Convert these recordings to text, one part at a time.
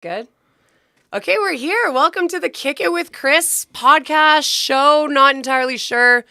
good. Okay, we're here. Welcome to the Kick It with Krys podcast show. Not entirely sure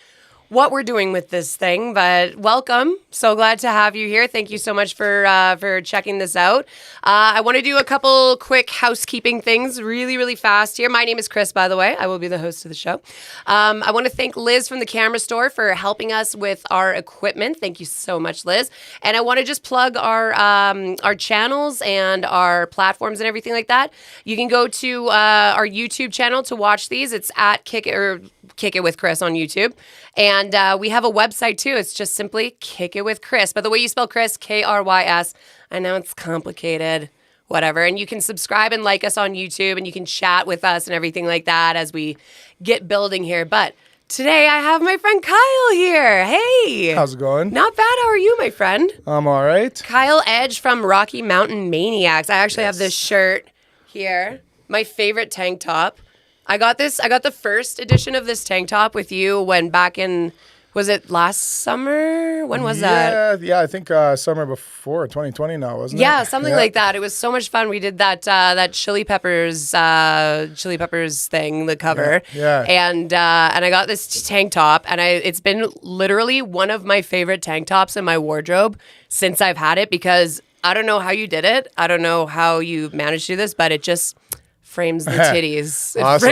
what we're doing with this thing, but welcome. So glad to have you here. Thank you so much for checking this out. I want to do a couple quick housekeeping things really fast here. My name is Krys, by the way. I will be the host of the show. I want to thank Liz from the camera store for helping us with our equipment. Thank you so much, Liz. And I want to just plug our channels and our platforms and everything like that. You can go to our YouTube channel to watch these. It's at Kick It with Krys on YouTube. And we have a website too. It's just simply Kick It with Krys. But the way you spell Krys, Krys. I know it's complicated, whatever. And you can subscribe and like us on YouTube, and you can chat with us and everything like that as we get building here. But today I have my friend Kyle here. Hey. How's it going? Not bad. How are you, my friend? I'm all right. Kiel Edge from Rocky Mountain Maniacs. I actually have this shirt here. My favorite tank top. I got the first edition of this tank top with you when back in, was it last summer? When was that? Yeah, I think summer before 2020 now, wasn't it? Yeah, something like that. It was so much fun. We did that Chili Peppers thing, the cover. Yeah. And I got this tank top, and it's been literally one of my favorite tank tops in my wardrobe since I've had it, because I don't know how you did it. I don't know how you managed to do this, but it just frames the titties. Awesome.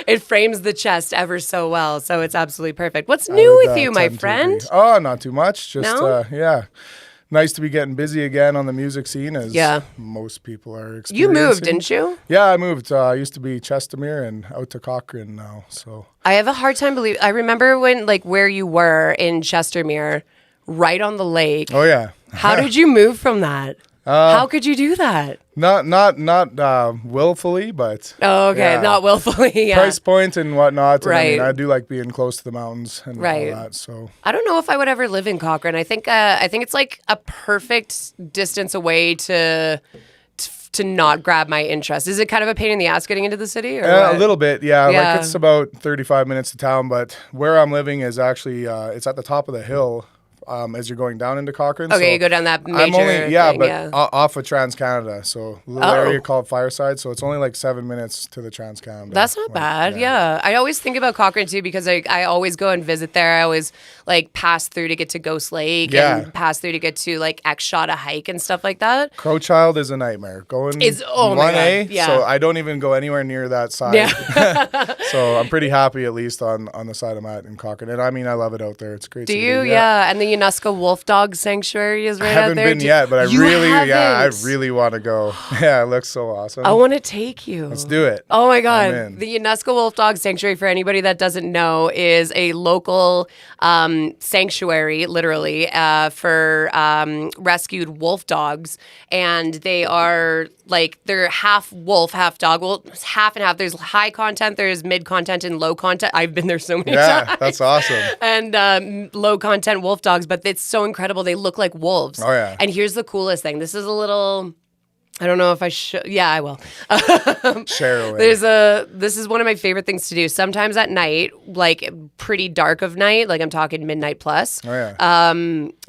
It frames the chest ever so well. So it's absolutely perfect. What's new with you, my friend? Oh, not too much. Just no? nice to be getting busy again on the music scene, as most people are experiencing. You moved, didn't you? Yeah, I moved. I used to be Chestermere and out to Cochrane now. So I have a hard time believing. I remember when, like, where you were in Chestermere, right on the lake. Oh yeah. How did you move from that? How could you do that? Not willfully, but not willfully. Yeah. Price point and whatnot. And right. I do like being close to the mountains and all that. So I don't know if I would ever live in Cochrane. I think it's like a perfect distance away to not grab my interest. Is it kind of a pain in the ass getting into the city? Or a little bit, yeah. Like it's about 35 minutes to town, but where I'm living is actually it's at the top of the hill. As you're going down into Cochrane. Okay, so you go down that major thing, off of Trans-Canada. So a little area called Fireside. So it's only like 7 minutes to the Trans-Canada. That's not bad, yeah. I always think about Cochrane too, because I always go and visit there. I always like pass through to get to Ghost Lake and pass through to get to like X-Shot a hike and stuff like that. Crowchild is a nightmare. Going 1A, so I don't even go anywhere near that side. Yeah. So I'm pretty happy at least on the side I'm at in Cochrane. And I mean, I love it out there. It's great. Do you? Yeah. And the UNESCO Wolf Dog Sanctuary is right out there. I haven't been yet, but I really want to go. Yeah, it looks so awesome. I want to take you. Let's do it. Oh my God. The UNESCO Wolf Dog Sanctuary, for anybody that doesn't know, is a local sanctuary, literally, for rescued wolf dogs. And they are they're half wolf, half dog. Well, it's half and half. There's high content, there's mid content, and low content. I've been there so many times. Yeah, that's awesome. And low content wolf dogs, but it's so incredible. They look like wolves. Oh, yeah. And here's the coolest thing. This is a little... I don't know if I should. Yeah, I will. Share away. This is one of my favorite things to do. Sometimes at night, like pretty dark of night, like I'm talking midnight plus. Oh, yeah.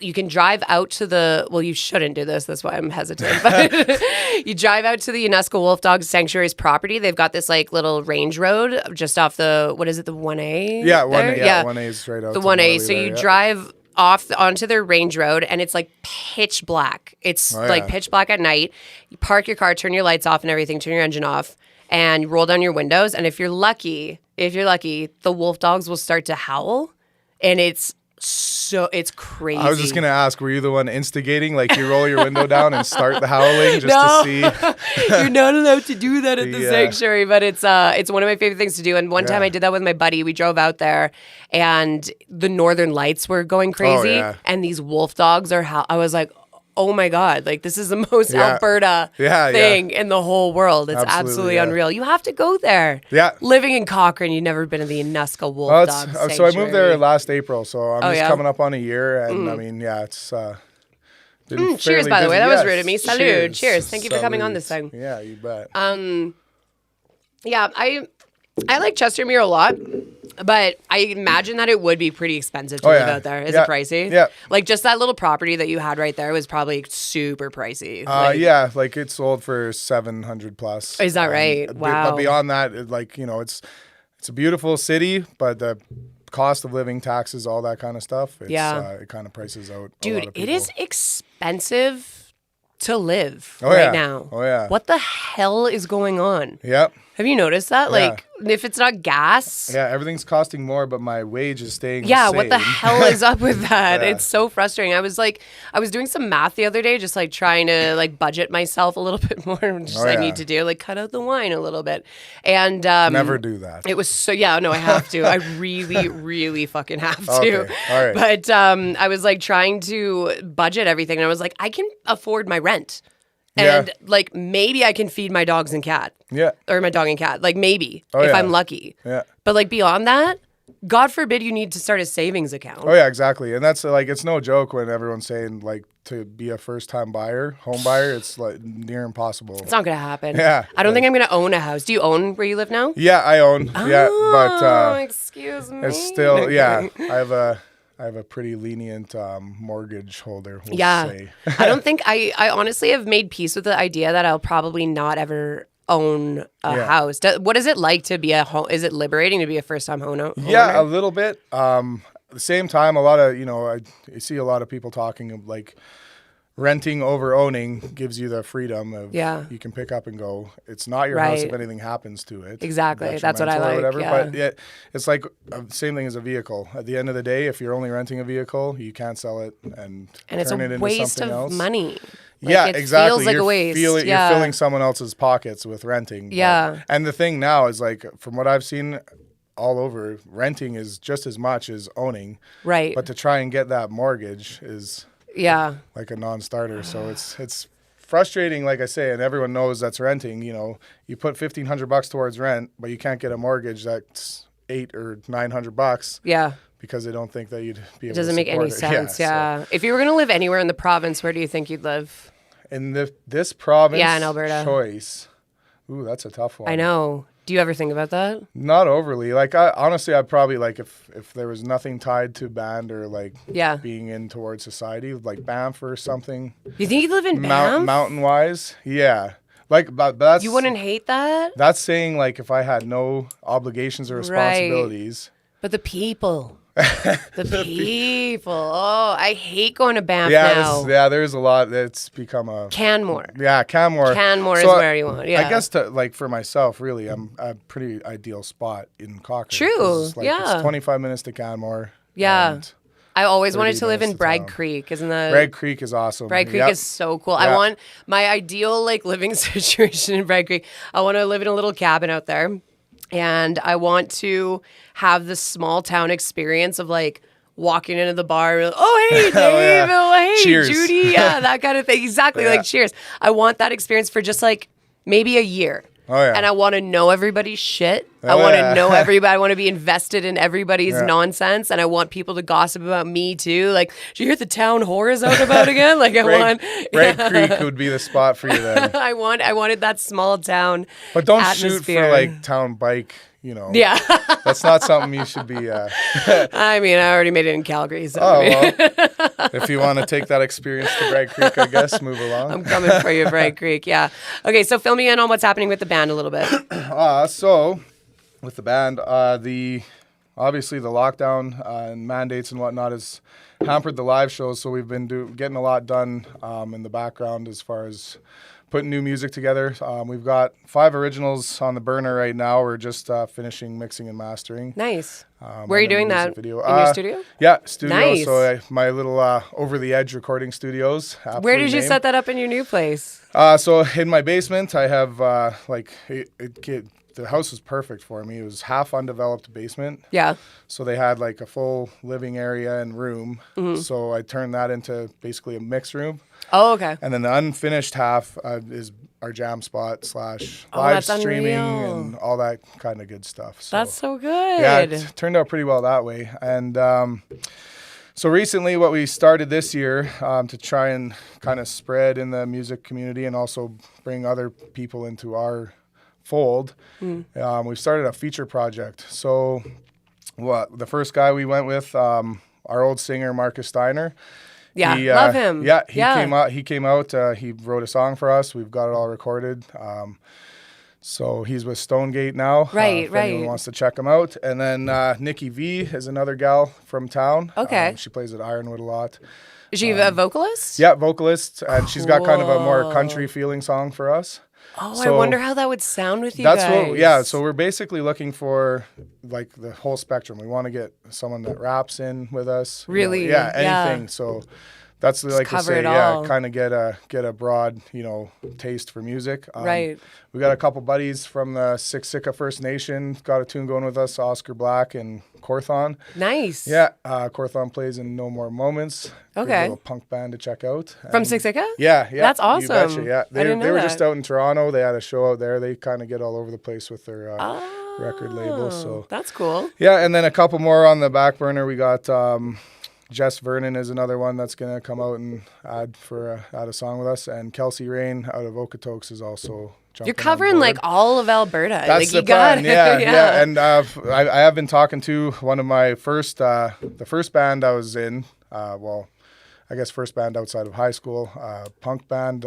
You can drive out to you shouldn't do this. That's why I'm hesitant. But you drive out to the UNESCO Wolf Dog Sanctuary's property. They've got this like little range road just off the 1A? Yeah, 1A. Yeah, 1A is right out. The 1A. So you drive off onto their range road, and it's like pitch black. It's pitch black at night. You park your car, turn your lights off and everything, turn your engine off, and you roll down your windows. And if you're lucky, the wolf dogs will start to howl, and it's crazy. I was just gonna ask, were you the one instigating? Like you roll your window down and start the howling just to see? You're not allowed to do that at the sanctuary, but it's one of my favorite things to do. And one time I did that with my buddy. We drove out there, and the northern lights were going crazy, and these wolf dogs I was like, oh my God, like this is the most Alberta thing in the whole world. It's absolutely unreal. You have to go there. Yeah. Living in Cochrane, you've never been to the UNESCO Wolf Dog Sanctuary. So I moved there last April, so I'm just coming up on a year, and I mean, it's been cheers, by the way. That was rude of me. Salud. Cheers. Thank you for coming on this thing. Yeah, you bet. I like Chestermere a lot, but I imagine that it would be pretty expensive to live out there. Is it pricey? Yeah. Like just that little property that you had right there was probably super pricey. Yeah, like it sold for 700 plus. Is that right? Wow. But beyond that, it's a beautiful city, but the cost of living, taxes, all that kind of stuff, it kind of prices out. Dude, it is expensive to live now. Oh yeah. What the hell is going on? Yep. Have you noticed that? Like, if it's not gas. Yeah, everything's costing more, but my wage is staying the Yeah, same. what the hell is up with that? It's so frustrating. I was doing some math the other day, just like trying to like budget myself a little bit more, which I need to do, like cut out the wine a little bit. And never do that. It was so, no, I have to. I really, really fucking have to. Okay. All right. But I was like trying to budget everything, and I was like, I can afford my rent. And like maybe I can feed my dogs and cat. Yeah. Or my dog and cat. Like maybe if I'm lucky. Yeah. But like beyond that, God forbid you need to start a savings account. Oh yeah, exactly. And that's like, it's no joke when everyone's saying like to be a first time home buyer, it's like near impossible. It's not going to happen. Yeah. I don't think I'm going to own a house. Do you own where you live now? Yeah, I own. But excuse me. It's still, I have a pretty lenient mortgage holder. We'll say. I don't think I honestly have made peace with the idea that I'll probably not ever own a house. What is it like to be is it liberating to be a first-time homeowner? Yeah, a little bit. At the same time, a lot of, I see a lot of people talking of like renting over owning gives you the freedom of you can pick up and go. It's not your house if anything happens to it. Exactly. That's what I like. Whatever. Yeah. But it's like same thing as a vehicle. At the end of the day, if you're only renting a vehicle, you can't sell it and it's turn it into waste something of else. Money. Like, exactly. Feels like a waste. You're filling someone else's pockets with renting. Yeah. And the thing now is like, from what I've seen all over, renting is just as much as owning. Right. But to try and get that mortgage is like a non-starter. So it's frustrating, like I say, and everyone knows that's renting. You put $1,500 towards rent, but you can't get a mortgage that's $800 or $900. Yeah. Because they don't think that you'd be able to support it. It doesn't make any sense, yeah. So. If you were going to live anywhere in the province, where do you think you'd live? In this province? Yeah, in Alberta. Choice. Ooh, that's a tough one. I know. Do you ever think about that? Not overly. Like, honestly, I'd probably, like, if there was nothing tied to band or, like, being in towards society, like Banff or something. You think you'd live in Banff? Mountain-wise? Yeah. Like, but that's... You wouldn't hate that? That's saying, like, if I had no obligations or responsibilities. Right. But the people... The people. Oh, I hate going to Banff now. There's a lot. It's become a... Canmore. Yeah, Canmore. Canmore is where you want. Yeah. I guess for myself, really, I'm a pretty ideal spot in Cochrane. True. It's 25 minutes to Canmore. Yeah. I always wanted to live in Bragg Creek. Isn't that... Bragg Creek is awesome. Bragg Creek is so cool. I want my ideal living situation in Bragg Creek. I want to live in a little cabin out there. And I want to have the small town experience of walking into the bar. Oh, hey, Dave. Hey, cheers. Judy. Yeah, that kind of thing. Exactly. Like, cheers. I want that experience for just maybe a year. Oh, yeah. And I want to know everybody's shit. I want to know everybody. I want to be invested in everybody's nonsense. And I want people to gossip about me too. Like, did you hear the town whore is out about again? Bragg Creek would be the spot for you then. I wanted that small town But don't atmosphere. Shoot for town bike. Yeah. That's not something you should be... I mean, I already made it in Calgary. So if you want to take that experience to Bragg Creek, I guess, move along. I'm coming for you, Bragg Creek, yeah. Okay, so fill me in on what's happening with the band a little bit. So, with the band, obviously the lockdown and mandates and whatnot has hampered the live shows, so we've been getting a lot done in the background as far as... putting new music together. We've got 5 originals on the burner right now. We're just finishing mixing and mastering. Nice. Where are you doing that? Video. In your studio? Yeah, studio. Nice. So my little Over the Edge recording studios. Where did you set that up in your new place? So in my basement, I have the house was perfect for me. It was half undeveloped basement. Yeah. So they had a full living area and room. Mm-hmm. So I turned that into basically a mix room. Oh, okay. And then the unfinished half is our jam spot / live streaming and all that kind of good stuff. So, that's so good. Yeah, it turned out pretty well that way. And so recently what we started this year to try and kind of spread in the music community and also bring other people into our fold, we've started a feature project. So the first guy we went with, our old singer, Marcus Steiner. Yeah, love him. Yeah, he came out. He wrote a song for us. We've got it all recorded. So he's with Stonegate now. Right, if anyone wants to check him out. And then Nikki V is another gal from town. Okay. She plays at Ironwood a lot. Is she a vocalist? Yeah, vocalist. And she's got kind of a more country feeling song for us. Oh, So I wonder how that would sound with you guys. So we're basically looking for like the whole spectrum. We want to get someone that raps in with us. Really? Anything. So that's like to cover say, it all. kind of get a broad, taste for music. Right. We got a couple buddies from the Siksika First Nation, got a tune going with us, Oscar Black and Corthon. Nice. Yeah, Corthon plays in No More Moments. Okay. Good little punk band to check out. From Siksika? Yeah. That's awesome. You betcha, yeah. I didn't know they were that. just out in Toronto. They had a show out there. They kind of get all over the place with their record label. So That's cool. yeah, and then a couple more on the back burner. We got Jess Vernon is another one that's gonna come out and add a song with us, and Kelsey Rain out of Okotoks is also jumping You're covering on board. like all of Alberta. That's like the you plan. got Yeah. And I have been talking to one of my the first band I was in. I guess first band outside of high school, punk band.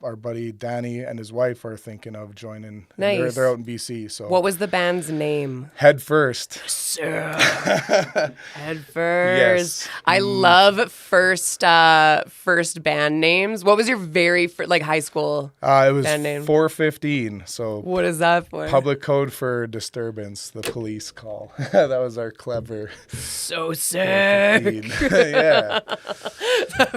Our buddy Danny and his wife are thinking of joining. Nice. They're out in BC. So What was the band's name? Head First. Head First. Yes. I love first band names. What was your very first, high school It was band name? 415. So What is that for? public code for disturbance. The police call. That was our clever. So sick. 415. Yeah.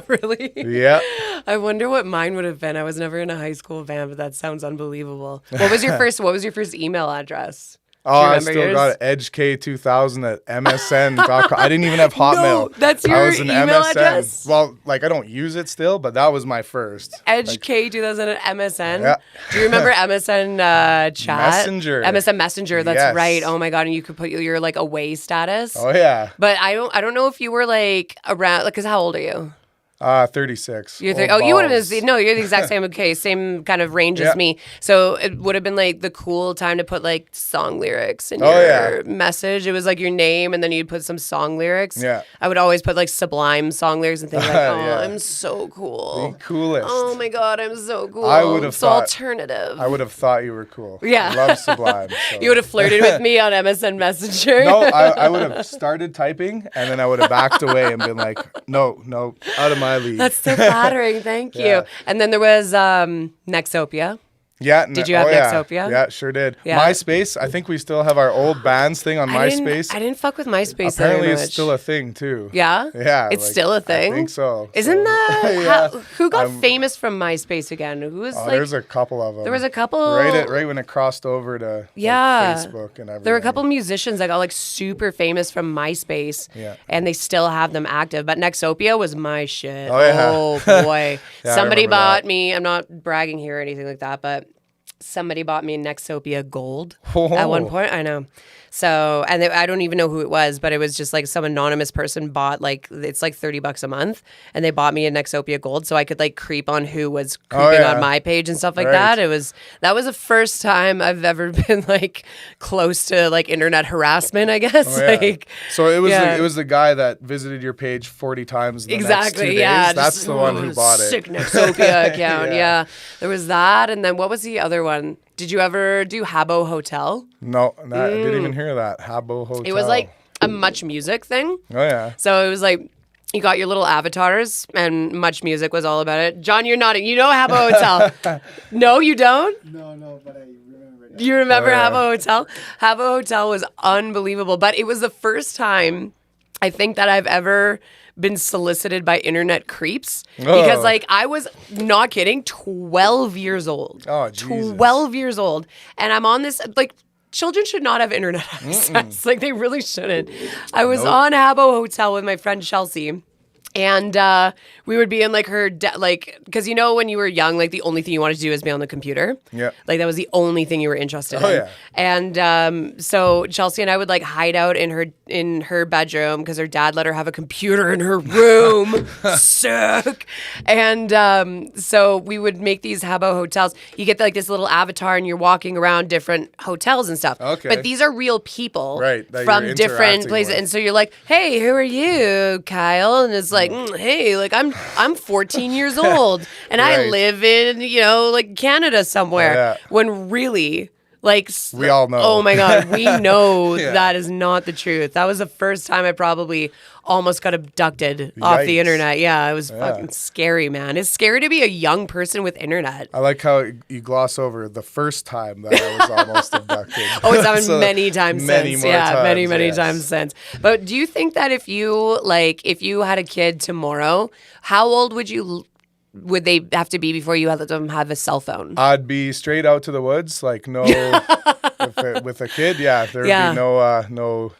Really? Yeah. I wonder what mine would have been. I was never in a high school band, but that sounds unbelievable. What was your first email address? Oh, I remember still yours? got it. EdgeK2000 at MSN.com. I didn't even have Hotmail. No, that's I your was an email MSN. address? Well, I don't use it still, but that was my first. EdgeK2000 at MSN. Yeah. Do you remember MSN chat? Messenger. MSN Messenger. That's Yes. right. Oh my god! And you could put your away status. Oh yeah. But I don't know if you were around. Because how old are you? 36. You're Old you would have balls. been. No, you're the exact same. Okay, same kind of range Yeah. as me. So it would have been the cool time to put song lyrics in Oh, your yeah. message. It was your name, and then you'd put some song lyrics. Yeah. I would always put Sublime song lyrics and think Yeah. I'm so cool. The coolest. Oh my god, I'm so cool. I would have so thought- alternative. I would have thought you were cool. Yeah. I love Sublime. So. You would have flirted with me on MSN Messenger. No, I would have started typing and then I would have backed away and been like, no, out of my league. That's so flattering. Thank you. Yeah. And then there was Nexopia. Yeah. Did you have Nexopia? Yeah, sure did. Yeah. MySpace, I think we still have our old bands thing on MySpace. I didn't fuck with MySpace Apparently very it's much. still a thing too. Yeah? Yeah. It's still a thing? I think so. Isn't that... Yeah. who got famous from MySpace again? Who was There's a couple of them. There was a couple... Right when it crossed over to Facebook and everything. There were a couple musicians that got super famous from MySpace. Yeah. And they still have them active. But Nexopia was my shit. Oh, yeah. Oh, boy. Yeah, I Somebody remember bought that. me... I'm not bragging here or anything like that, but... Somebody bought me Nexopia Gold Oh. at one point. I know. So, and I don't even know who it was, but it was just some anonymous person bought it's $30 a month, and they bought me a Nexopia Gold so I could creep on who was creeping yeah. on my page and stuff like Right. that. That was the first time I've ever been close to internet harassment, I guess. Oh, yeah. So it was yeah. it was the guy that visited your page 40 times the next 2 exactly, days. yeah. That's the one who bought Sick it. Nexopia account, Yeah. yeah. There was that, and then what was the other one? Did you ever do Habbo Hotel? No, I didn't even hear that. Habbo Hotel. It was a Much Music thing. Oh yeah. So it was you got your little avatars, and Much Music was all about it. John, you're nodding. You know Habbo Hotel. No, you don't? No, but I remember that. Do you remember Oh, yeah. Habbo Hotel? Habbo Hotel was unbelievable, but it was the first time I think that I've ever been solicited by internet creeps because I was not kidding, 12 years old. Oh, Jesus. 12 years old. And I'm on this children should not have internet access. They really shouldn't. I was on Habbo Hotel with my friend Chelsea. And we would be in like her, because you know when you were young, like the only thing you wanted to do is be on the computer. Yeah. Like that was the only thing you were interested in. Yeah. And so Chelsea and I would like hide out in her bedroom because her dad let her have a computer in her room. Sick. And so we would make these Habbo hotels. You get like this little avatar and you're walking around different hotels and stuff. Okay. But these are real people that from you're different interacting places. with. And so you're like, hey, who are you, Kyle? And it's like, hey, like I'm 14 years old and I Right. live in, like Canada somewhere. Yeah. When really, like, We all know. Oh my God, we know Yeah. that is not the truth. That was the first time I probably almost got abducted off the Yikes. internet. Yeah, it was fucking scary, man. It's scary to be a young person with internet. I like how you gloss over the first time that I was almost abducted. Oh, it's happened So many times many since. more Yeah, many yes. times since. But do you think that if you had a kid tomorrow, how old would they have to be before you let them have a cell phone? I'd be straight out to the woods, like no, with a kid. Yeah, there'd Yeah. be no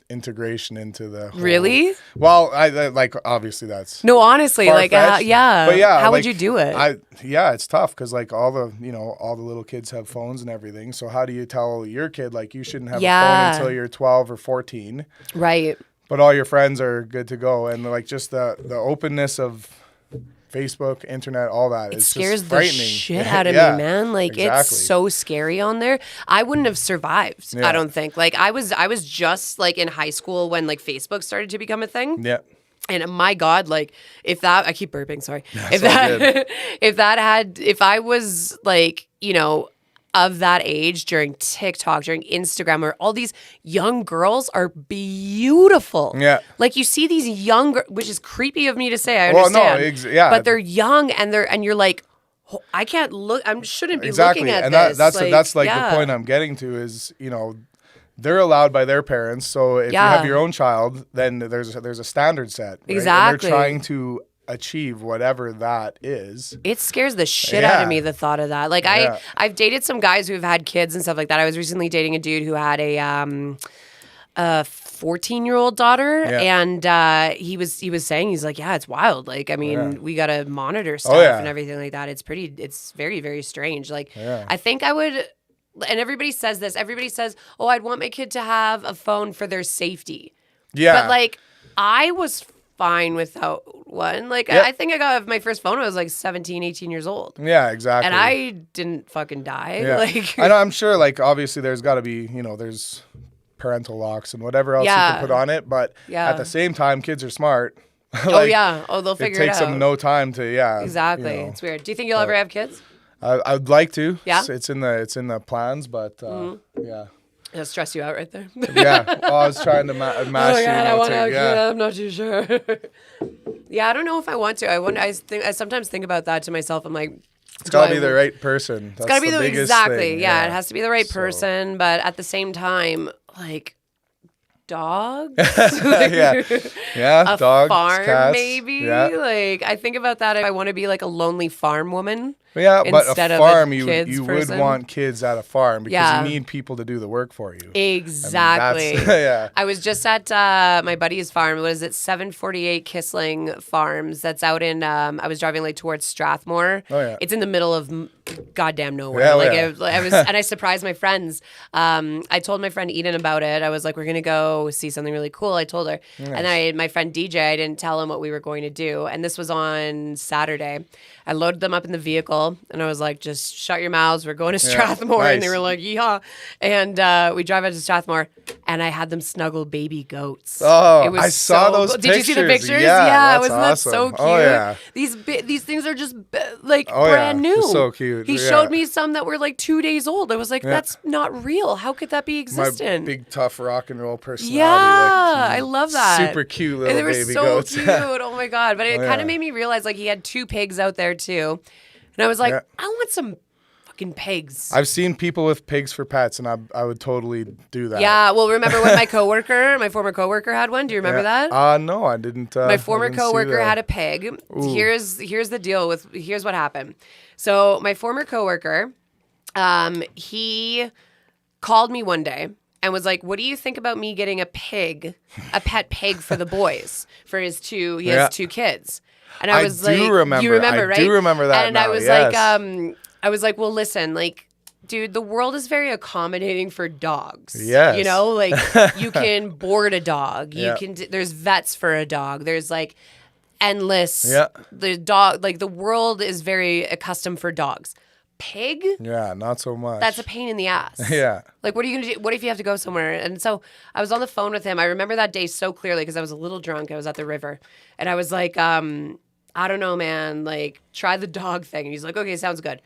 integration into the whole, Really? Well, I like obviously that's No, honestly, like, far-fetched, yeah. but yeah, how would like, you do it? It's tough because like all the little kids have phones and everything. So how do you tell your kid like you shouldn't have a Yeah. phone until you're 12 or 14, Right. but all your friends are good to go, and like just the openness of Facebook, internet, all that. It It's scares just the frightening. shit out of Yeah, me, man. Like it's exactly. so scary on there. I wouldn't have survived. Yeah. I don't think. Like I was just like in high school when like Facebook started to become a thing. Yeah. And my God, like I keep burping, sorry. all good. If I was like, of that age during TikTok, during Instagram, where all these young girls are beautiful. Yeah. Like you see these young, which is creepy of me to say, I Well, no, understand. yeah. But they're young and you're like, "Oh, I can't look, I shouldn't be Exactly. looking at And this. that's like yeah. the point I'm getting to is, they're allowed by their parents. So if Yeah. you have your own child, then there's a standard set. Right? Exactly. And they're trying to achieve whatever that is. It scares the shit out of Yeah. me, the thought of that. Like Yeah. I've dated some guys who've had kids and stuff like that. I was recently dating a dude who had a 14-year-old daughter, Yeah. and he was saying, he's like, yeah, it's wild. Like, I mean, we gotta monitor stuff yeah. and everything like that. It's very, very strange. Like, Yeah. I think I would. And everybody says this. Everybody says, "Oh, I'd want my kid to have a phone for their safety." Yeah. But like, I was fine without one. Like, Yep. I think I got my first phone when I was like 17, 18 years old. Yeah, exactly. And I didn't fucking die. Yeah. Like, I know, I'm sure, like, obviously there's got to be, there's parental locks and whatever else you Yeah. can put on it. But Yeah. at the same time, kids are smart. oh yeah. Oh, they'll It figure it, takes out. them no time to, Exactly. It's weird. Do you think you'll ever have kids? I'd like to. Yeah? Mm-hmm. It's in the plans, but yeah. It'll stress you out right there. Yeah. Well, I was trying to mash Oh my you. God, I want to have yeah. kids. I'm not too sure. Yeah, I don't know if I want to. I sometimes think about that to myself. I'm like, It's got to be the right person. it's got to be the biggest exactly. thing. Yeah, it has to be the right So- person. But at the same time, like dogs. yeah. Yeah. A Dogs, farm, cats. maybe. Yeah. Like I think about that. I want to be like a lonely farm woman. Yeah, but instead a of a farm, you kids would person. want kids at a farm because Yeah. you need people to do the work for you. Exactly. Yeah. I was just at my buddy's farm. What is it? 748 Kissling Farms. That's out in. I was driving like towards Strathmore. Oh, yeah. It's in the middle of goddamn nowhere. Yeah, like yeah. I was, and I surprised my friends. I told my friend Eden about it. I was like, we're gonna go see something really cool. I told her, and my friend DJ. I didn't tell him what we were going to do, and this was on Saturday. I loaded them up in the vehicle, and I was like, just shut your mouths. We're going to Strathmore. And they nice. were like, yeehaw. And we drive out to Strathmore, and I had them snuggle baby goats. Oh, It was I saw those cool. Did you see the pictures. pictures? Yeah, wasn't that's that so awesome. cute? Oh, yeah. These things are just like Oh, yeah. brand new. They're so cute. He Yeah. showed me some that were like 2 days old. I was like, that's not real. How could that be My existent? big tough rock and roll personality. Yeah, like, I love that. Super cute little They were baby so goats. cute. Oh my God. But it kind yeah. of made me realize like he had 2 pigs out there too. And I was like, Yeah. I want some fucking pigs. I've seen people with pigs for pets, and I would totally do that. Yeah, well, remember when my former coworker had one? Do you remember that? No, I didn't. My former I didn't see coworker that. had a pig. Here's the deal with here's what happened. So my former coworker, he called me one day and was like, "What do you think about me getting a pet pig for the boys, for his two? He has 2 kids." And I was like, "You remember, right?" I do remember that. And now, I was like, "Well, listen, like, dude, the world is very accommodating for dogs. Yes. You know, like you can board a dog. You can. There's vets for a dog. There's like endless. The dog, like the world is very accustomed for dogs. Pig? Yeah, not so much. That's a pain in the ass. Yeah. Like, what are you going to do? What if you have to go somewhere? And so I was on the phone with him. I remember that day so clearly because I was a little drunk. I was at the river. And I was like, I don't know, man. Like, try the dog thing. And he's like, okay, sounds good.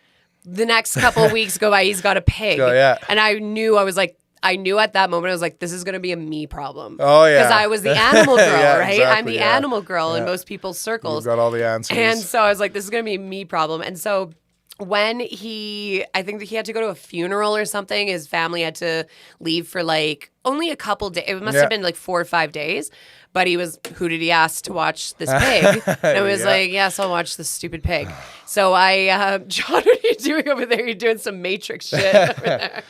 The next couple of weeks go by, he's got a pig. And I knew at that moment, I was like, this is going to be a me problem. Oh, yeah. Because I was the animal girl, right? Exactly, I'm the animal girl in most people's circles. You've got all the answers. And so I was like, this is going to be a me problem. And so when I think that he had to go to a funeral or something, his family had to leave for like only a couple days. It must have been like 4 or 5 days. But who did he ask to watch this pig? And I was like, yes, I'll watch this stupid pig. So John, what are you doing over there? You're doing some Matrix shit over there.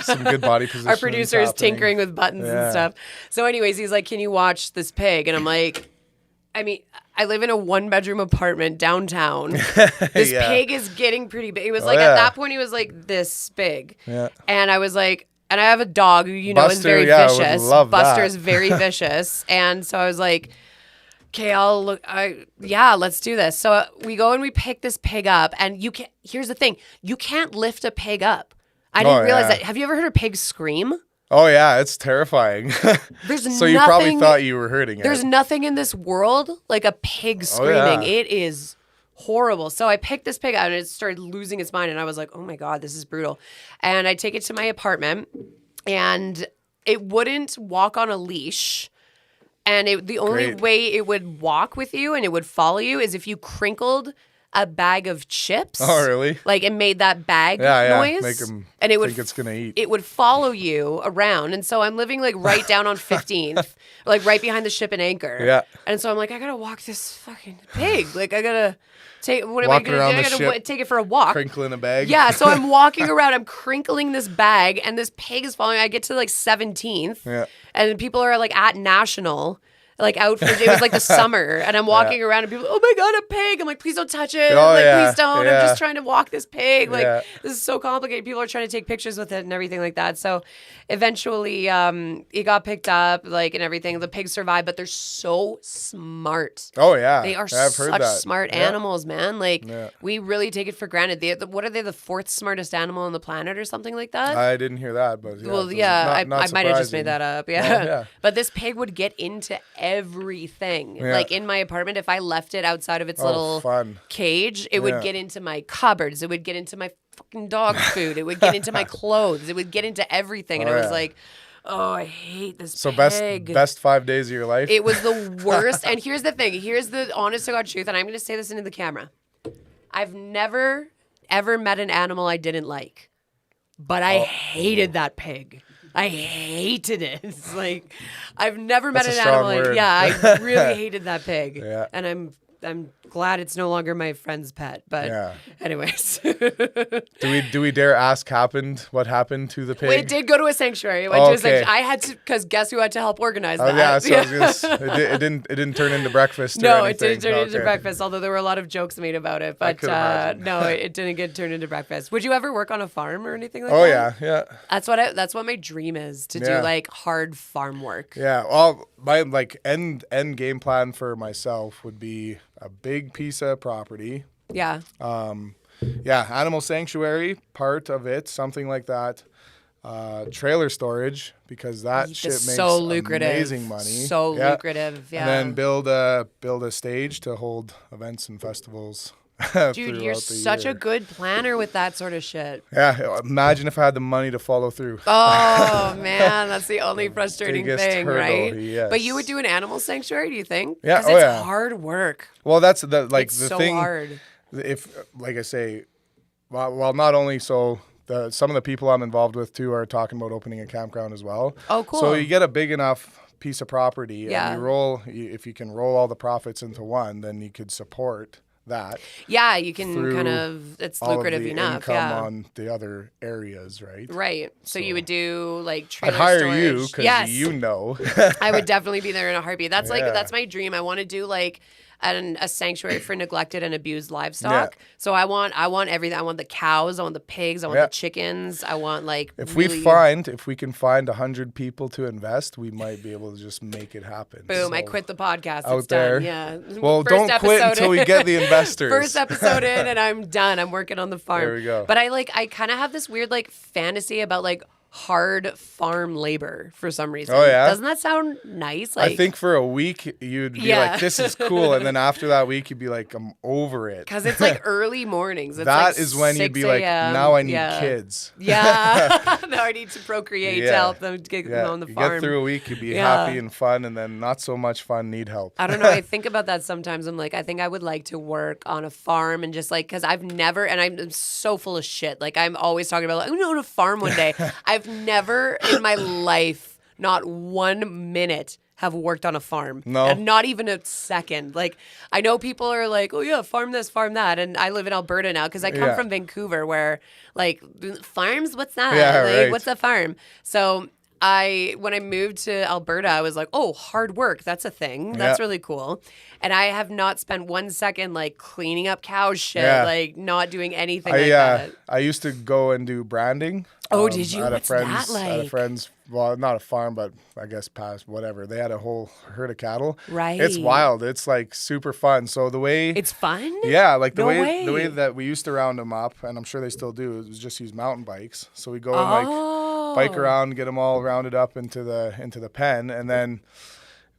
Some good body position. Our producer is tinkering with buttons and stuff. So anyways, he's like, can you watch this pig? And I'm like, I mean, I live in a 1-bedroom apartment downtown. This pig is getting pretty big. It was like, at that point, he was like this big. Yeah. And I was like, and I have a dog who, you know, is very vicious. Buster is very vicious. And so I was like, okay, let's do this. So we go and we pick this pig up. And here's the thing. You can't lift a pig up. I didn't realize that. Have you ever heard a pig scream? Oh, yeah. It's terrifying. So you probably thought you were hurting it. There's nothing in this world like a pig screaming. It is horrible. So I picked this pig out and it started losing its mind. And I was like, oh my God, this is brutal. And I take it to my apartment and it wouldn't walk on a leash. And the only way it would walk with you and it would follow you is if you crinkled a bag of chips. Oh, really? Like it made that bag noise. Make them and it would think it's going to eat. It would follow you around. And so I'm living like right down on 15th, like right behind the ship and anchor. Yeah. And so I'm like, I got to walk this fucking pig. Like I got to take, what am I going to do? I got to take it for a walk. Crinkle in a bag. Yeah. So I'm walking around, I'm crinkling this bag and this pig is following. I get to like 17th. Yeah. And people are like at National. Like out for it was like the summer, and I'm walking around, and people, oh my God, a pig! I'm like, please don't touch it. Please don't. I'm just trying to walk this pig. Like this is so complicated. People are trying to take pictures with it and everything like that. So eventually, it got picked up, like and everything. The pigs survived, but they're so smart. Oh yeah, they are such smart animals, man. Like we really take it for granted. What are they? The 4th smartest animal on the planet, or something like that? I didn't hear that, but I might have just made that up. Yeah. But this pig would get into everything. Like in my apartment, if I left it outside of its little cage, it would get into my cupboards. It would get into my fucking dog food. It would get into my clothes. It would get into everything. And I was like, oh, I hate this pig. So best 5 days of your life? It was the worst. And here's the thing. Here's the honest to God truth. And I'm going to say this into the camera. I've never, ever met an animal I didn't like. But I hated that pig. I hated it. It's like I've never met an animal. I really hated that pig. Yeah. And I'm glad it's no longer my friend's pet. But anyways. Do we dare ask what happened to the pig? It did go to a sanctuary. It went to a sanctuary. I had to, because guess who had to help organize that? It didn't turn into breakfast. No, it didn't turn into breakfast. Although there were a lot of jokes made about it, but no, it didn't get turned into breakfast. Would you ever work on a farm or anything like that? Oh yeah. That's what my dream is, to do like hard farm work. Yeah. Well, my end game plan for myself would be a big piece of property. Yeah. Animal sanctuary, part of it, something like that. Trailer storage, because that shit makes so lucrative. Amazing money. So lucrative, yeah. And then build a stage to hold events and festivals. Dude, you're such a good planner with that sort of shit. Yeah, imagine if I had the money to follow through. Oh, man, that's the only frustrating thing, hurdle, right? Yes. But you would do an animal sanctuary, do you think? Yeah, because it's hard work. Well, that's the it's so thing. Hard. If, like I say, well, not only so, some of the people I'm involved with too are talking about opening a campground as well. Oh, cool. So you get a big enough piece of property, and if you can roll all the profits into one, then you could support that. Yeah, you can through kind of, it's all lucrative of the enough. income Yeah. on the other areas, right? Right. So you would do like I'd trailer hire storage. you because Yes. you know. I would definitely be there in a heartbeat. That's like Yeah. that's my dream. I want to do like a sanctuary for neglected and abused livestock. Yeah. So I want everything. I want the cows. I want the pigs. I want Yeah. the chickens. I want like If really, we can find 100 people to invest, we might be able to just make it happen. boom. I So, quit the podcast. out It's there. done. Yeah. Well, First don't quit episode until we in. get the investors. First episode in, and I'm done. I'm working on the farm. There we go. But I kind of have this weird like fantasy about like hard farm labor for some reason. Oh, yeah? Doesn't that sound nice? Like, I think for a week you'd be Yeah. like, "This is cool," and then after that week you'd be like, "I'm over it." because it's like early mornings. It's That like is when you'd 6 be like, a.m. "Now I need Yeah. kids." Yeah. Now I need to procreate to Yeah. help them get them Yeah, on the you farm. get through a week, you'd be Yeah. happy and fun, and then not so much fun, need help. I don't know. I think about that sometimes. I'm like, I think I would like to work on a farm and just like, because I've never, and I'm so full of shit. Like, I'm always talking about, like, I'm going to own a farm one day. I've never in my life, not 1 minute, have worked on a farm. No. And not even a second. Like, I know people are like, oh, yeah, farm this, farm that. And I live in Alberta now because I come Yeah. from Vancouver where, like, farms, what's that? Yeah, like, right. what's a farm? So, when I moved to Alberta, I was like, oh, hard work. That's a thing. That's Yeah. really cool. And I have not spent 1 second like cleaning up cow shit, Yeah. like not doing anything like that. I used to go and do branding. Oh, did you? At What's a that friend's, At a like? friend's, well, not a farm, but I guess past whatever. They had a whole herd of cattle. Right. It's wild. It's like super fun. So the way It's fun? Yeah, like the No way way. that we used to round them up, and I'm sure they still do, is just use mountain bikes. So we go and bike around, get them all rounded up into the pen, and then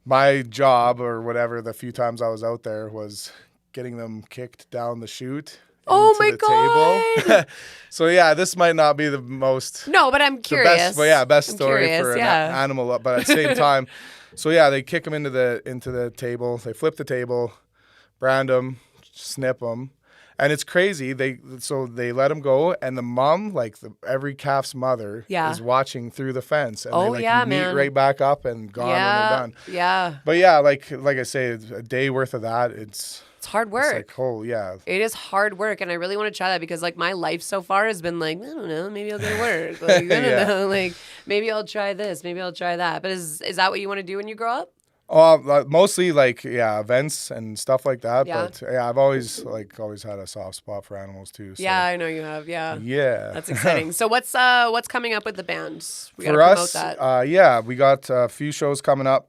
my job or whatever the few times I was out there was getting them kicked down the chute. Oh into my the table. So yeah, this might not be the most No, but I'm the curious. best, but yeah, best I'm story curious, for an yeah. animal, but at the same time, so yeah, they kick them into the table, they flip the table, brand them, snip them, and it's crazy. They let them go, and the mom, like every calf's mother, Yeah. is watching through the fence, and Oh, they like yeah, meet man. right back up and gone when they're done. Yeah. But yeah, like I say, a day worth of that, it's hard it's work. like, oh yeah. It is hard work, and I really want to try that because, like, my life so far has been like, I don't know, maybe I'll go to work. Like, I don't Yeah. know, like, maybe I'll try this, maybe I'll try that. But is that what you want to do when you grow up? Mostly like events and stuff like that. Yeah. But yeah, I've always had a soft spot for animals too. So. Yeah, I know you have. Yeah, Yeah. that's exciting. So what's coming up with the band? We gotta For promote us, that. yeah, we got a few shows coming up.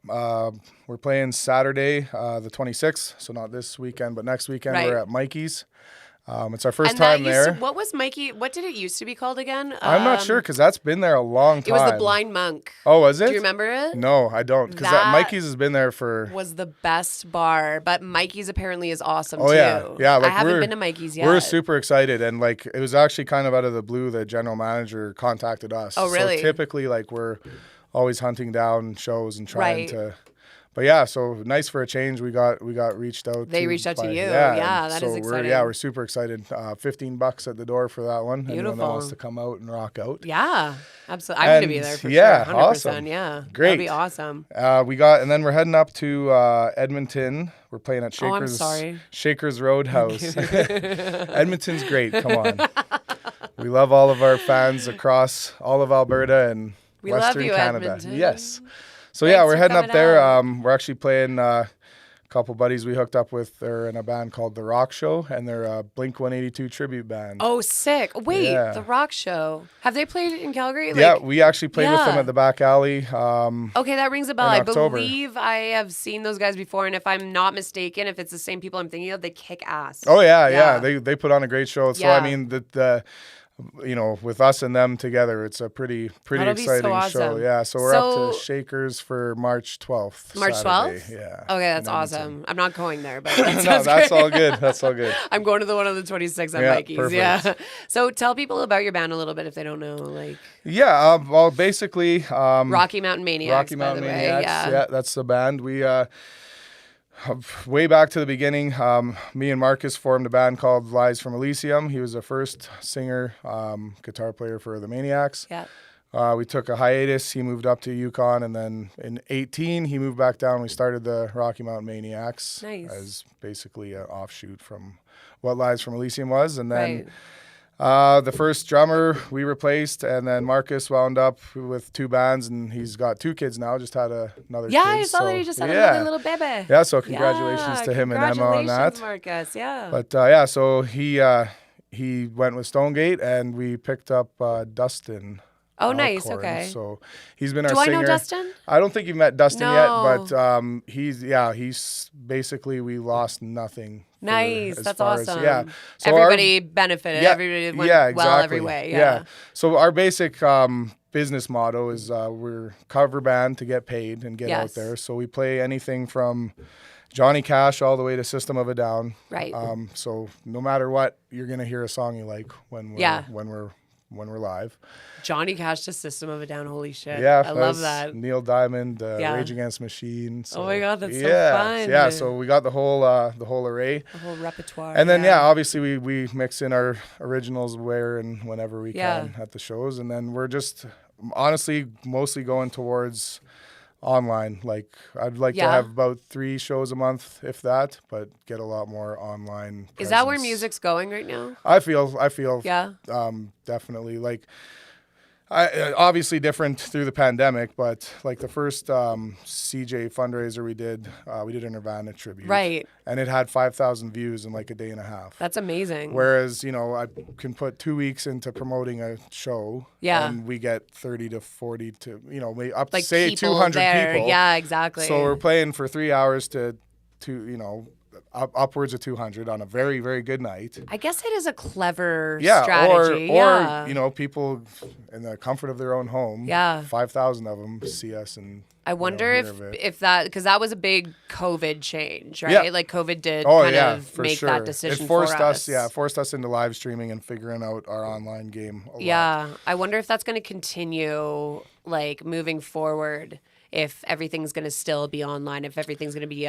We're playing Saturday, the 26th. So not this weekend, but next weekend Right. we're at Mikey's. It's our first And that time used there. to, what was Mikey? What did it used to be called again? I'm not sure because that's been there a long time. It was the Blind Monk. Oh, was it? Do you remember it? No, I don't. Because That Mikey's has been there for. Was the best bar, but Mikey's apparently is awesome Oh too. yeah. Like I haven't we're- been to Mikey's yet. We're super excited, and like it was actually kind of out of the blue. The general manager contacted us. Oh, really? So typically, like we're always hunting down shows and trying Right. to. But yeah, so nice for a change. We got reached out. They reached out to you. Yeah, Yeah, and that so is exciting. We're super excited. $15 at the door for that one. Anyone that Beautiful. wants to come out and rock out. Yeah, absolutely. I'm going to be And, there for yeah, sure. 100%. awesome. Yeah. Great. That'd be awesome. And then we're heading up to Edmonton. We're playing at Oh, I'm Shakers. sorry. Shakers Roadhouse. Edmonton's great. Come on. We love all of our fans across all of Alberta and We love Western you, Canada. Edmonton. Yes. So Thanks yeah, we're for heading up coming there. out. We're actually playing a couple buddies we hooked up with. They're in a band called The Rock Show, and they're a Blink 182 tribute band. Oh, sick. Wait, Yeah. The Rock Show. Have they played in Calgary? yeah, we actually played with them yeah. at the back alley. Okay, that rings a bell. in I October. believe I have seen those guys before, and if I'm not mistaken, if it's the same people I'm thinking of, they kick ass. Oh yeah. Yeah. They put on a great show. So Yeah. I mean the with us and them together, it's a pretty That'll be so exciting show. awesome. Yeah. So we're up So- to Shakers for March 12th. March Saturday. 12th? Yeah. Okay, that's in Edmonton. awesome. I'm not going there, but that No, sounds that's great. all good. That's all good. I'm going to the one on the 26th at Yeah, Mikey's. perfect. Yeah. So tell people about your band a little bit if they don't know, like Yeah. Well, basically, Rocky Mountain Maniacs. Rocky by Mountain the Maniacs. Way. Yeah. That's the band. We way back to the beginning, me and Marcus formed a band called Lies from Elysium. He was the first singer, guitar player for the Maniacs. Yeah. We took a hiatus. He moved up to Yukon, and then in 18 he moved back down. We started the Rocky Mountain Maniacs as basically an offshoot from what Lies from Elysium was, and then the first drummer we replaced, and then Marcus wound up with 2 bands, and he's got 2 kids now. Just had another kid. I saw that he just had another little baby. Yeah, so congratulations to him and Emma on that. Marcus. Yeah. But so he went with Stonegate, and we picked up Dustin. Oh, nice. Alcorn. Okay. So he's been our singer. Do I know Dustin? I don't think you've met Dustin yet, but he's basically, we lost nothing. Nice. That's awesome. So everybody benefited. Everybody went well every way. Yeah. So our basic business motto is we're cover band to get paid and get out there. So we play anything from Johnny Cash all the way to System of a Down. Right. So no matter what, you're gonna hear a song you like when we're live. Johnny Cash to System of a Down. Holy shit. Yeah, I love that. Neil Diamond, Rage Against the Machine. So, oh my God, that's so fun. Yeah, so we got the whole array. The whole repertoire. And then obviously we mix in our originals where and whenever we can at the shows, and then we're just honestly mostly going towards online. Like I'd like to have about 3 shows a month, if that, but get a lot more online presence. Is that where music's going right now? I feel definitely. Like obviously different through the pandemic, but like the first CJ fundraiser we did a Nirvana tribute. Right. And it had 5,000 views in like a day and a half. That's amazing. Whereas, I can put 2 weeks into promoting a show and we get 30 to 40 to, up to say 200 there. people. Yeah, exactly. So we're playing for 3 hours to upwards of 200 on a very, very good night. I guess it is a clever strategy. Or people in the comfort of their own home. 5,000 of them see us and. I wonder if that, because that was a big COVID change, right? Yeah. Like COVID did make sure. that decision it forced for us. It forced us into live streaming and figuring out our online game a lot. lot. I wonder if that's going to continue, like, moving forward. If everything's going to still be online, if everything's going to be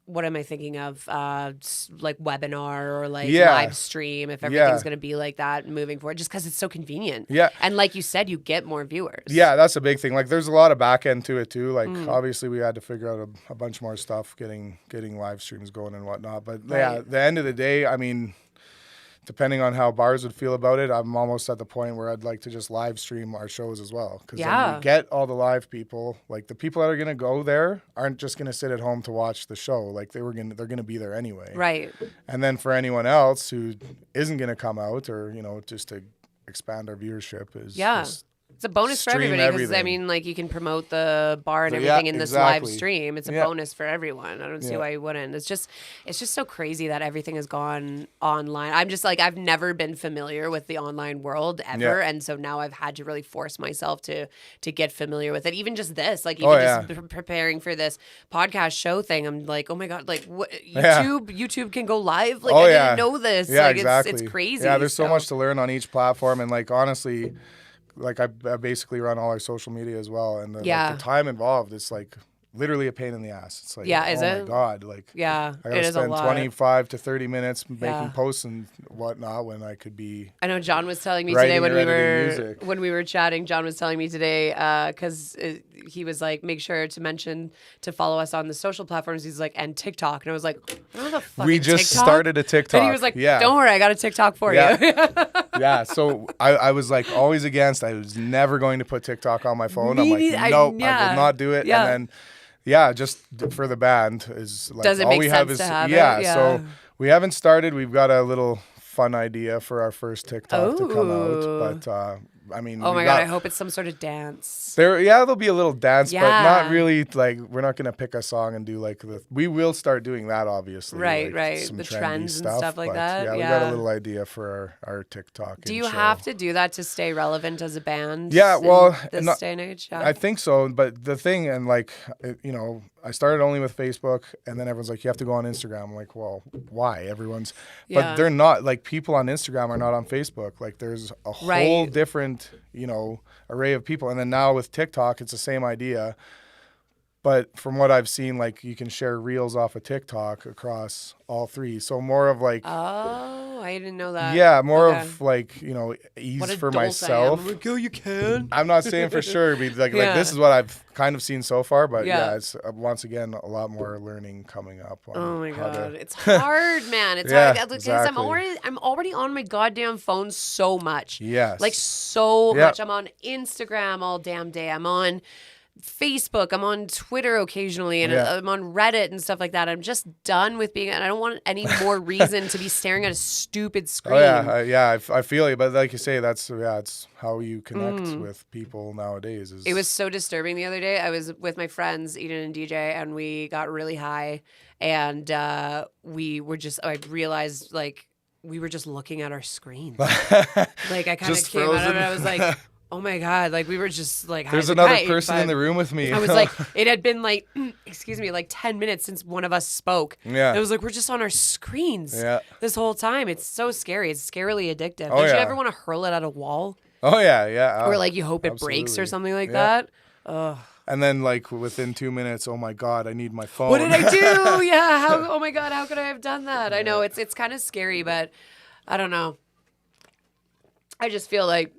what am I thinking of? Like webinar or like live stream, if everything's going to be like that moving forward, just because it's so convenient. Yeah. And like you said, you get more viewers. Yeah, that's a big thing. Like there's a lot of back end to it too. Like obviously we had to figure out a bunch more stuff, getting live streams going and whatnot. But at the end of the day, I mean, depending on how bars would feel about it, I'm almost at the point where I'd like to just live stream our shows as well. Because then we get all the live people. Like the people that are going to go there aren't just going to sit at home to watch the show. Like they're going to be there anyway. Right. And then for anyone else who isn't going to come out or, just to expand our viewership is just it's a bonus for everybody because, I mean, like you can promote the bar and everything in this live stream. It's a bonus for everyone. I don't see why you wouldn't. It's just so crazy that everything has gone online. I'm just like, I've never been familiar with the online world ever. And so now I've had to really force myself to get familiar with it. Even just this, like even just preparing for this podcast show thing, I'm like, oh my God, like what, YouTube can go live? Like I didn't know this. Yeah, like exactly. It's crazy. Yeah, there's so much to learn on each platform. And like, honestly, like I basically run all our social media as well, and the time involved, it's like literally a pain in the ass. It's like, is it? My God, like I gotta spend 25 to 30 minutes making posts and whatnot when I could be. I know John was telling me today when we were chatting. John was telling me today because he was like, make sure to mention to follow us on the social platforms. He's like, and TikTok, and I was like, I don't know the fucking we just TikTok? started a TikTok, and he was like, don't worry, I got a TikTok for you. Yeah, so I was like always against. I was never going to put TikTok on my phone. I'm like, nope, I will not do it. And then, just for the band is like does it all make we sense have is to have it? So we haven't started. We've got a little fun idea for our first TikTok to come out, but I mean, oh my God, I hope it's some sort of dance. There'll be a little dance, but not really. Like we're not gonna pick a song and do like we will start doing that, obviously. Right, like the trends and stuff like that. Yeah, we got a little idea for our TikTok. Do you have to do that to stay relevant as a band? Yeah, well, in this day and age. Yeah. I think so. But the thing, and like, I started only with Facebook, and then everyone's like, you have to go on Instagram. I'm like, well, why? But they're not, like, people on Instagram are not on Facebook. Like, there's a whole different, array of people. And then now with TikTok, it's the same idea. But from what I've seen, like, you can share reels off of TikTok across all three. So more of like, Oh, I didn't know that. Yeah, more Okay. of like, you know, ease What a for dulce myself. I am. I'm like, oh, you can. I'm not saying for sure, but like Yeah. this is what I've kind of seen so far. But Yeah. yeah, it's once again a lot more learning coming up. On Oh my how god, to, it's hard, man. It's Yeah, hard because exactly. I'm already on my goddamn phone so much. Yes. Like so Yep. much. I'm on Instagram all damn day. I'm on Facebook. I'm on Twitter occasionally, and Yeah. I'm on Reddit and stuff like that. I'm just done with being. And I don't want any more reason to be staring at a stupid screen. Oh yeah, I feel you, but like you say, it's how you connect with people nowadays. It was so disturbing the other day. I was with my friends, Eden and DJ, and we got really high, and we were just. I realized like we were just looking at our screens. Like I kind of Just came out of it. frozen. I was like, oh my god! Like we were just like. There's high as a another kite, person in but the room with me. I was like, it had been like, excuse me, like 10 minutes since one of us spoke. Yeah. It was like we're just on our screens. Yeah. This whole time, it's so scary. It's scarily addictive. Oh, Don't you yeah. ever want to hurl it at a wall, Oh yeah. or like you hope it breaks or absolutely. something like Yeah. that? Ugh. And then like within 2 minutes, oh my god, I need my phone. What did I do? Yeah. How? Oh my god. How could I have done that? I know it's kind of scary, but I don't know. I just feel like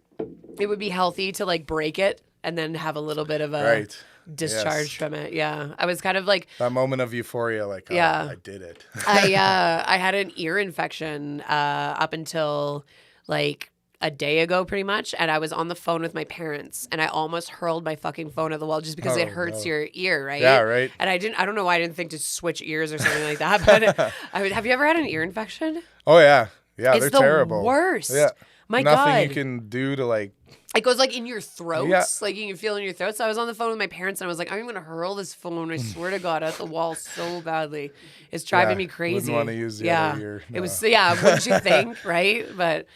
it would be healthy to like break it and then have a little bit of a Right. discharge Yes. from it. Yeah. I was kind of like That moment of euphoria, like, oh, Yeah. I did it. I had an ear infection up until like a day ago, pretty much, and I was on the phone with my parents, and I almost hurled my fucking phone at the wall just because it Oh, hurts no. your ear, right? Yeah, right. And I don't know why I didn't think to switch ears or something like that. But have you ever had an ear infection? Oh yeah, yeah, It's they're the terrible. worst. Yeah, My nothing God. you can do to like. It goes like in your throats, Yeah. like you can feel it in your throat. So I was on the phone with my parents, and I was like, I'm gonna hurl this phone, I swear to God, at the wall so badly. It's driving Yeah, me crazy. wouldn't wanna use the yeah. other ear, It was no. wouldn't you think, right? But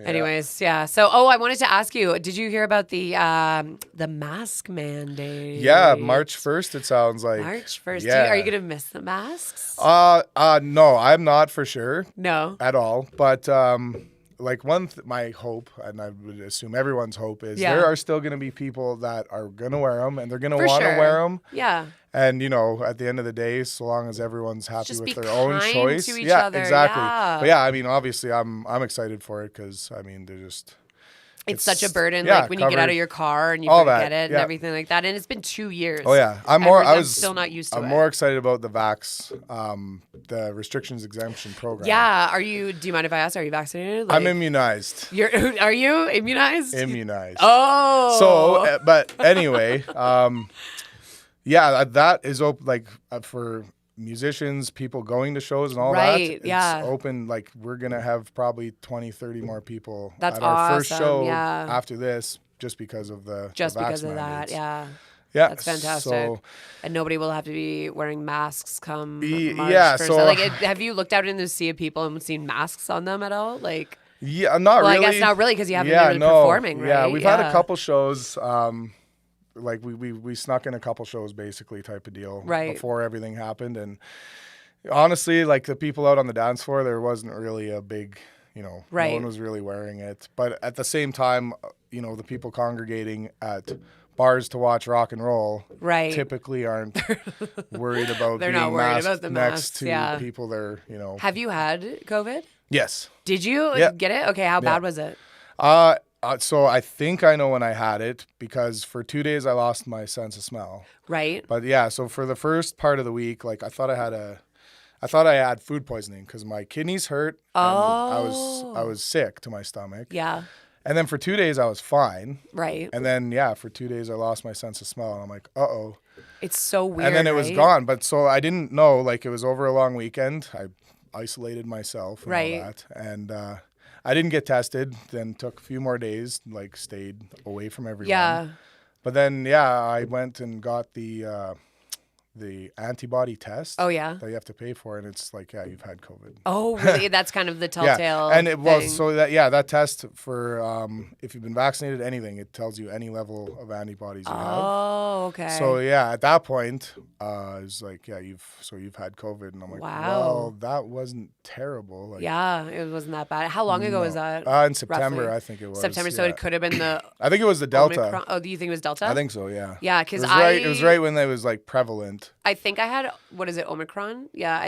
anyways, yeah. So I wanted to ask you, did you hear about the mask mandate? Yeah, March 1st. It sounds like March 1st. Yeah. Are you gonna miss the masks? No, I'm not for sure No. at all. But like my hope, and I would assume everyone's hope is Yeah. there are still going to be people that are going to wear them, and they're going to For want to sure. wear them. Yeah. And at the end of the day, so long as everyone's happy Just with be their own kind choice, to each yeah, other, exactly. yeah. But yeah, I mean, obviously, I'm excited for it because I mean, they're just. It's such a burden, yeah, like when you get out covered of your car and you all forget that, it and yeah. everything like that. And it's been 2 years. Oh yeah, I'm still not used to I'm it. more excited about the the restrictions exemption program. Yeah. Do you mind if I ask? Are you vaccinated? I'm immunized. Are you immunized? Immunized. Oh. So, but anyway, yeah, that is open for musicians, people going to shows and all Right, that. yeah. It's open. Like we're going to have probably 20, 30 more people That's at our first awesome, show yeah. after this just because of the Just the because vax of that. mandates. Yeah. Yeah. That's fantastic. So, And nobody will have to be wearing masks come Ye- March yeah, 1st. so- Have you looked out in the sea of people and seen masks on them at all? Like, yeah, not well, really. I guess not really because you haven't yeah, been no. performing, right? Yeah, we've had a couple shows. Like we snuck in a couple shows, basically type of deal, Right. before everything happened. And honestly, like the people out on the dance floor, there wasn't really a big, Right. no one was really wearing it. But at the same time, the people congregating at bars to watch rock and roll, Right. typically aren't worried about They're being not worried masked about the next masks, to yeah. people they're, Have you had COVID? Yes. Did you Yeah. get it? Okay. How bad was it? So I think I know when I had it because for 2 days I lost my sense of smell. Right. But yeah, so for the first part of the week, like I thought I had food poisoning because my kidneys hurt. And I was sick to my stomach. Yeah. And then for 2 days I was fine. Right. And then for 2 days I lost my sense of smell. And I'm like, uh-oh. It's so weird. And then it was right? gone. But so I didn't know, like it was over a long weekend. I isolated myself and Right. all that. And I didn't get tested, then took a few more days, like stayed away from everyone. Yeah. But then, I went and got the antibody test. Oh, yeah. That you have to pay for, and it's like, you've had COVID. Oh, really? That's kind of the telltale. And it was thing. so that that test for if you've been vaccinated, anything, it tells you any level of antibodies you have. Oh, okay. So at that point, it's like you've had COVID, and I'm like, Wow. well, that wasn't terrible. Like, yeah, it wasn't that bad. How long ago was that? in September, roughly? I think it was. September. So yeah. it could have been the I think it was the Delta. Omicron. Oh, do you think it was Delta? I think so. Yeah. Yeah, because It was right when it was like prevalent. didn't. I think I had, what is it, Omicron? Yeah.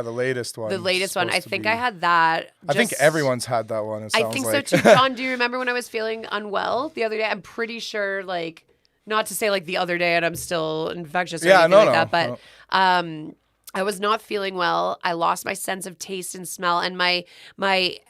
The latest one. The latest one. I supposed to think be. I had that. I think everyone's had that one. It sounds I think like. so too. John, do you remember when I was feeling unwell the other day? I'm pretty sure, like, not to say like the other day and I'm still infectious or anything like that, but I was not feeling well. I lost my sense of taste and smell, and my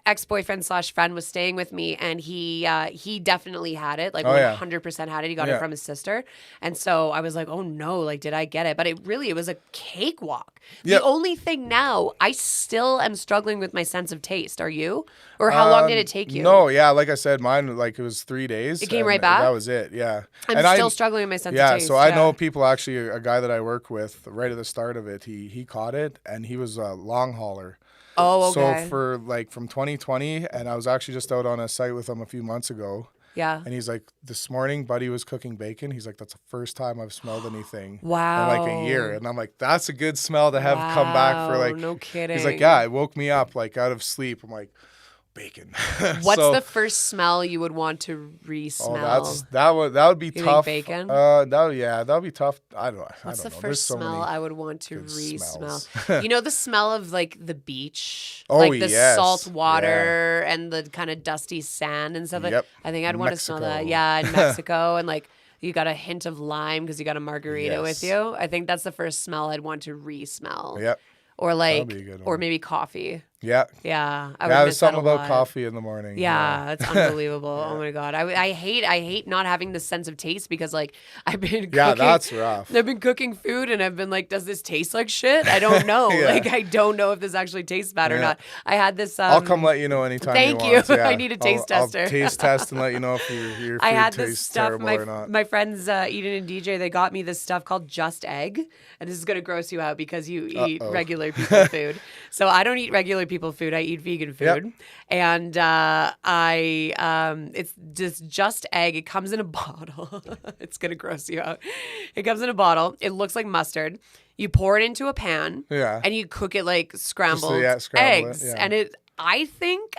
ex-boyfriend / friend was staying with me, and he definitely had it, like 100% had it. He got it from his sister, and so I was like, oh no, like did I get it? But it was a cakewalk. The only thing now, I still am struggling with my sense of taste. Are you? Or how long did it take you? No, like I said, mine like it was 3 days. It came right back? That was it. Yeah, I'm still struggling with my sense of taste. So I know people actually. A guy that I work with right at the start of it, he caught it, and he was a long hauler. Oh, okay. So for like from 2020, and I was actually just out on a site with him a few months ago. Yeah. And he's like, this morning, Buddy was cooking bacon. He's like, that's the first time I've smelled anything in Wow. like a year. And I'm like, that's a good smell to have come back for like. No kidding. He's like, yeah, it woke me up like out of sleep. I'm like, bacon. What's the first smell you would want to re-smell? That would be tough. Think bacon? That would be tough. I don't know. What's the There's first so smell many I would want to re-smell? smells. You know the smell of like the beach, Oh, like the yes. salt water and the kind of dusty sand and stuff. Like, Yep. I think I'd want to smell Mexico. that. Yeah, in Mexico, and like you got a hint of lime because you got a margarita with you. I think that's the first smell I'd want to re-smell. Yep. Or like, be a good or one. maybe coffee. Yeah. Yeah, I would There's miss that something a about lot. coffee in the morning. Yeah, it's unbelievable. Oh my god, I hate not having the sense of taste because like I've been cooking, that's rough. I've been cooking food and I've been like, does this taste like shit? I don't know. Like I don't know if this actually tastes bad or not. I had this. I'll come let you know anytime. Thank you. Want. you. Yeah. I need a taste tester. I'll taste test and let you know if your I food had this tastes stuff. terrible or not. My friends Eden and DJ, they got me this stuff called Just Egg, and this is gonna gross you out because you eat regular people food. So I don't eat regular people food. I eat vegan food. Yep. And it's just egg. It comes in a bottle. It's gonna gross you out. It comes in a bottle. It looks like mustard. You pour it into a pan. Yeah. And you cook it like scrambled scramble eggs. it, yeah. And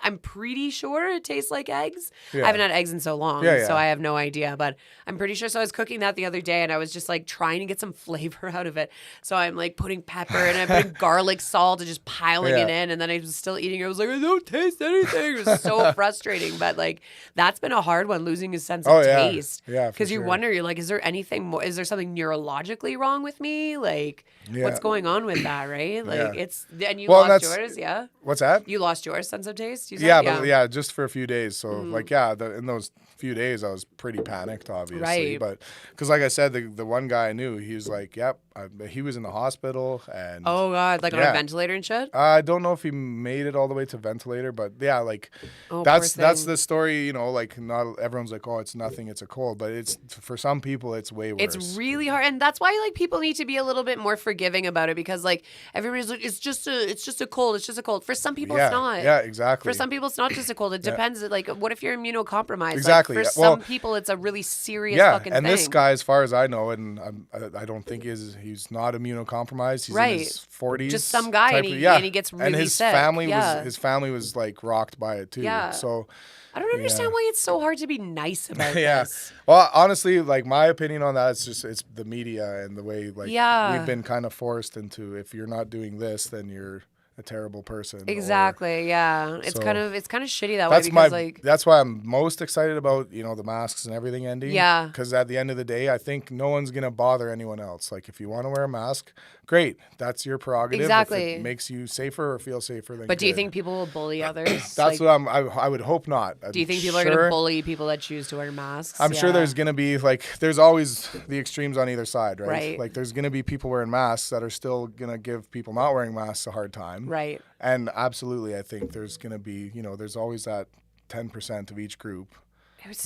I'm pretty sure it tastes like eggs. Yeah. I haven't had eggs in so long, Yeah, yeah. so I have no idea. But I'm pretty sure. So I was cooking that the other day, and I was just like trying to get some flavor out of it. So I'm like putting pepper and I'm putting garlic salt and just piling it in, and then I was still eating it. I was like, I don't taste anything. It was so frustrating. But like that's been a hard one, losing a sense of taste. Yeah, because you sure. wonder, you're like, is there anything more? Is there something neurologically wrong with me? Like, what's going on with that? Right? Like it's and you lost yours, yeah. What's that? You lost your sense of taste? You said? But just for a few days. So in those few days I was pretty panicked, obviously. Right. But because like I said, the one guy I knew, he was like, yep, he was in the hospital and oh god, like on a ventilator and shit. I don't know if he made it all the way to ventilator, but yeah, like Oh, that's poor thing. the story. You know, like not everyone's like, oh, it's nothing, it's a cold, but it's for some people it's way worse. It's really hard, and that's why like people need to be a little bit more forgiving about it because like everybody's like, it's just a cold. It's just a cold. For some people, it's not. Yeah, exactly. For some people, it's not just a cold. It depends. Like, what if you're immunocompromised? Exactly. Like, for Well, some people, it's a really serious yeah, fucking and thing. this guy, as far as I know, and I don't think he's not immunocompromised. He's in his 40s. Just some guy, type and of- he gets really and his sick. family Yeah. his family was like rocked by it too. Yeah. So I don't understand why it's so hard to be nice about yeah. this. Well, honestly, like my opinion on that is it's the media and the way like we've been kind of forced into, if you're not doing this, then you're a terrible person. Exactly. Yeah. It's So, kind of shitty that way That's because like that's why I'm most excited about, the masks and everything ending. Yeah. Because at the end of the day, I think no one's gonna bother anyone else. Like if you want to wear a mask, great, that's your prerogative. Exactly. If it makes you safer or feel safer, then But do you good. think people will bully others? That's Like, what I would hope not. do you think people are going to bully people that choose to wear masks? I'm sure there's going to be there's always the extremes on either side, right? Right. Like there's going to be people wearing masks that are still going to give people not wearing masks a hard time. Right. And absolutely, I think there's going to be, there's always that 10% of each group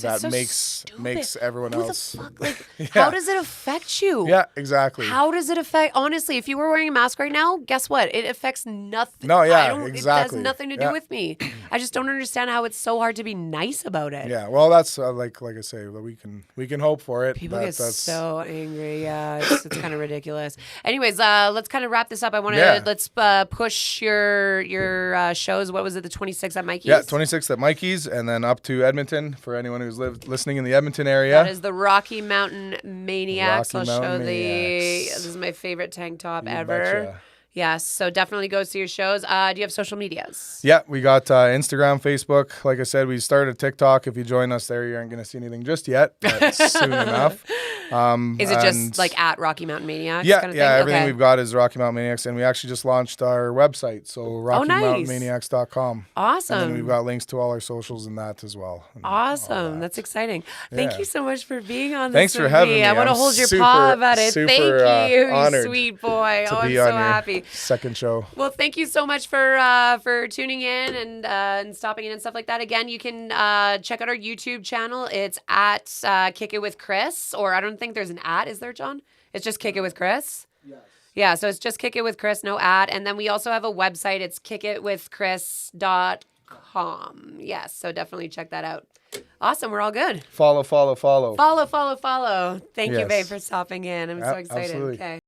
that so makes stupid. everyone Who else. The fuck? Like, how does it affect you? Yeah, exactly. How does it affect? Honestly, if you were wearing a mask right now, guess what? It affects nothing. No, yeah, It exactly. has nothing to do with me. I just don't understand how it's so hard to be nice about it. Yeah, well, that's like I say, we can hope for it. People get that's so angry. Yeah, it's kind of ridiculous. Anyways, let's kind of wrap this up. I want to let's push your shows. What was it? The 26th at Mikey's. Yeah, 26th at Mikey's, and then up to Edmonton for anyone anyone who's listening in the Edmonton area. That is the Rocky Mountain Maniacs. Rocky I'll show Mountain Maniacs. this is my favorite tank top You ever. betcha. Yes, so definitely go see your shows. Do you have social medias? Yeah, we got Instagram, Facebook. Like I said, we started TikTok. If you join us there, you aren't going to see anything just yet, but soon enough. Is it just like at Rocky Mountain Maniacs? Yeah, kind of yeah. thing? Everything Okay. we've got is Rocky Mountain Maniacs, and we actually just launched our website, so nice. RockyMountainManiacs.com. Awesome. And then we've got links to all our socials in that as well. and all Awesome. that. That's exciting. Thank Yeah. you so much for being on this. Thanks for with having me. I want to I'm hold your super, paw about it. super, Thank you, honored sweet boy. to I'm be so on your happy. second show. Well, thank you so much for tuning in and stopping in and stuff like that. Again, you can check out our YouTube channel. It's at Kick It with Krys, or I don't think there's an at. Is there, John? It's just Kick It with Krys. Yes. Yeah, so it's just Kick It with Krys, no ad. And then we also have a website. It's kickitwithkrys.com. Yes, so definitely check that out. Awesome. We're all good. Follow. Follow. Thank you, Yes. babe, for stopping in. I'm so excited. Absolutely. Okay.